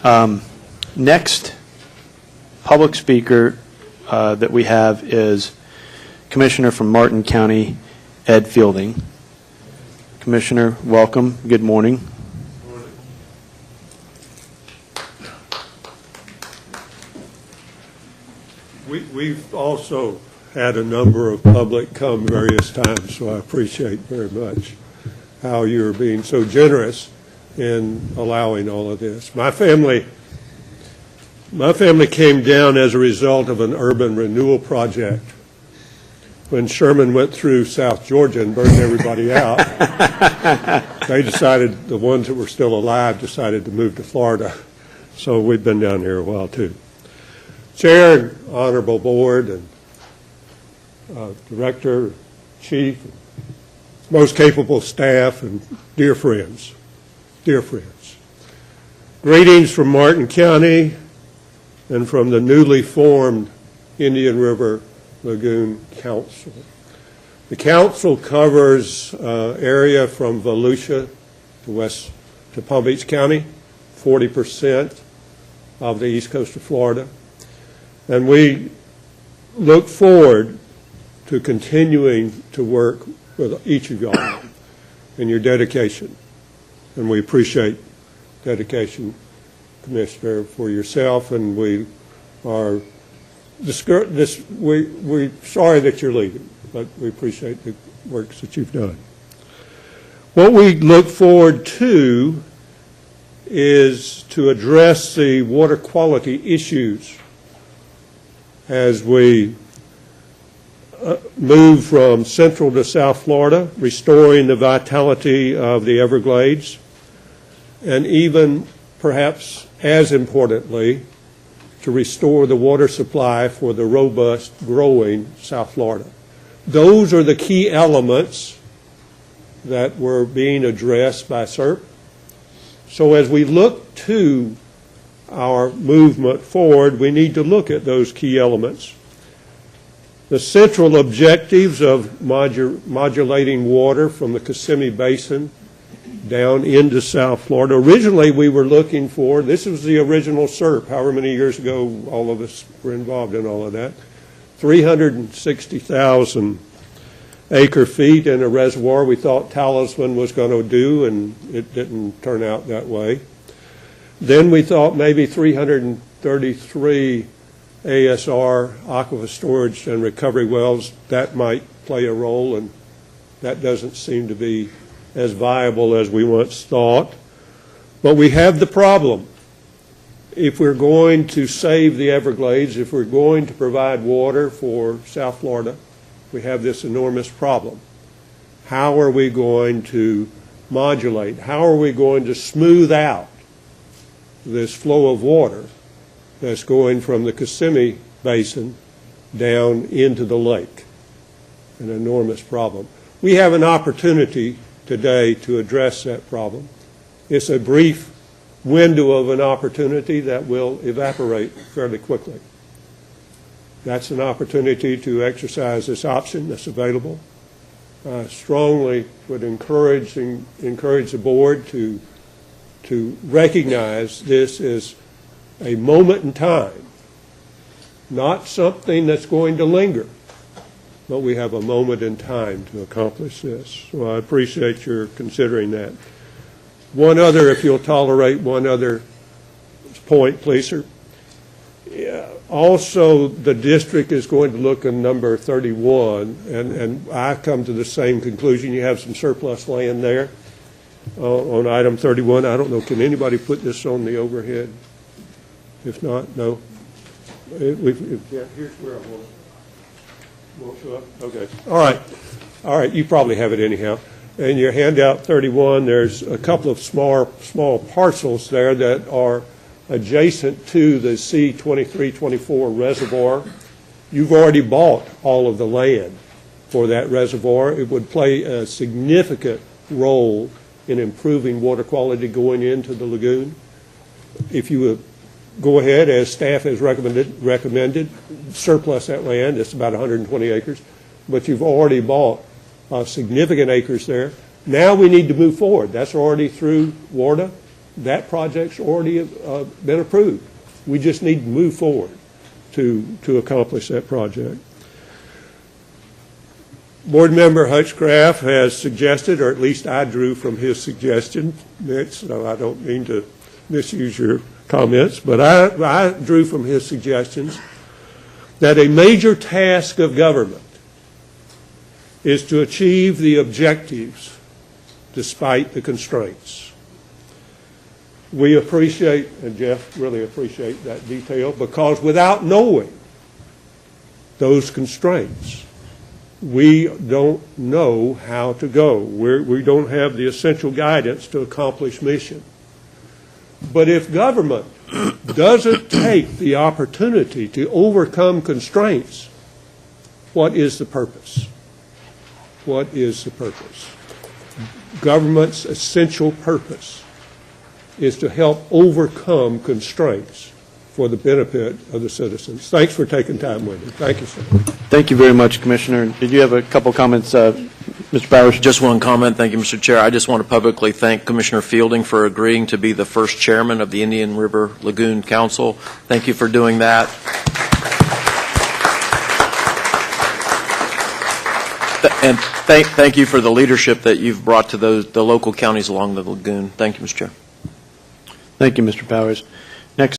Next public speaker that we have is Commissioner from Martin County, Ed Fielding. Commissioner, welcome. Good morning. We've also had a number of public come various times, so I appreciate very much how you're being so generous in allowing all of this. My family came down as a result of an urban renewal project. When Sherman went through South Georgia and burned everybody out, they decided, the ones that were still alive decided to move to Florida. So we've been down here a while too. Chair and honorable board and director, chief, most capable staff, and dear friends. Greetings from Martin County and from the newly formed Indian River Lagoon Council. The council covers area from Volusia to Palm Beach County, 40% of the east coast of Florida. And we look forward to continuing to work with each of y'all in your dedication. And we appreciate dedication, Commissioner, for yourself, and we are we're sorry that you're leaving, but we appreciate the works that you've done. What we look forward to is to address the water quality issues as we move from Central to South Florida, restoring the vitality of the Everglades, and even perhaps as importantly, to restore the water supply for the robust, growing South Florida. Those are the key elements that were being addressed by SERP. So as we look to our movement forward, we need to look at those key elements. The central objectives of modulating water from the Kissimmee Basin down into South Florida. Originally, we were looking for, this was the original SERP, however many years ago all of us were involved in all of that, 360,000 acre feet in a reservoir we thought Talisman was going to do, and it didn't turn out that way. Then we thought maybe 333 ASR, aquifer storage and recovery wells, that might play a role, and that doesn't seem to be as viable as we once thought. But we have the problem. If we're going to save the Everglades, if we're going to provide water for South Florida, we have this enormous problem. How are we going to modulate? How are we going to smooth out this flow of water that's going from the Kissimmee Basin down into the lake? An enormous problem. We have an opportunity today to address that problem. It's a brief window of an opportunity that will evaporate fairly quickly. That's an opportunity to exercise this option that's available. I strongly would encourage the board to recognize this as a moment in time, not something that's going to linger, but we have a moment in time to accomplish this. So I appreciate your considering that. One other, if you'll tolerate one other point, please, sir. Also, the district is going to look at number 31, and I come to the same conclusion. You have some surplus land there on item 31. I don't know, can anybody put this on the overhead? If not, no. Yeah, here's where I want. Won't show up? Okay. All right. All right. You probably have it anyhow. In your handout 31, there's a couple of small parcels there that are adjacent to the C2324 reservoir. You've already bought all of the land for that reservoir. It would play a significant role in improving water quality going into the lagoon. If you would go ahead, as staff has recommended, surplus that land. It's about 120 acres, but you've already bought significant acres there. Now we need to move forward. That's already through WARDA, that project's already been approved. We just need to move forward to accomplish that project. Board Member Hutchcraft has suggested, or at least I drew from his suggestion, Mitch, so I don't mean to misuse your comments, but I drew from his suggestions that a major task of government is to achieve the objectives despite the constraints. We appreciate, and Jeff really appreciate that detail, because without knowing those constraints, we don't know how to go. We don't have the essential guidance to accomplish mission. But if government doesn't take the opportunity to overcome constraints, what is the purpose? What is the purpose? Government's essential purpose is to help overcome constraints for the benefit of the citizens. Thanks for taking time with me. Thank you, sir. Thank you very much, Commissioner. Did you have a couple comments, Mr. Powers? Just one comment. Thank you, Mr. Chair. I just want to publicly thank Commissioner Fielding for agreeing to be the first chairman of the Indian River Lagoon Council. Thank you for doing that. And thank you for the leadership that you've brought to the local counties along the lagoon. Thank you, Mr. Chair. Thank you, Mr. Powers.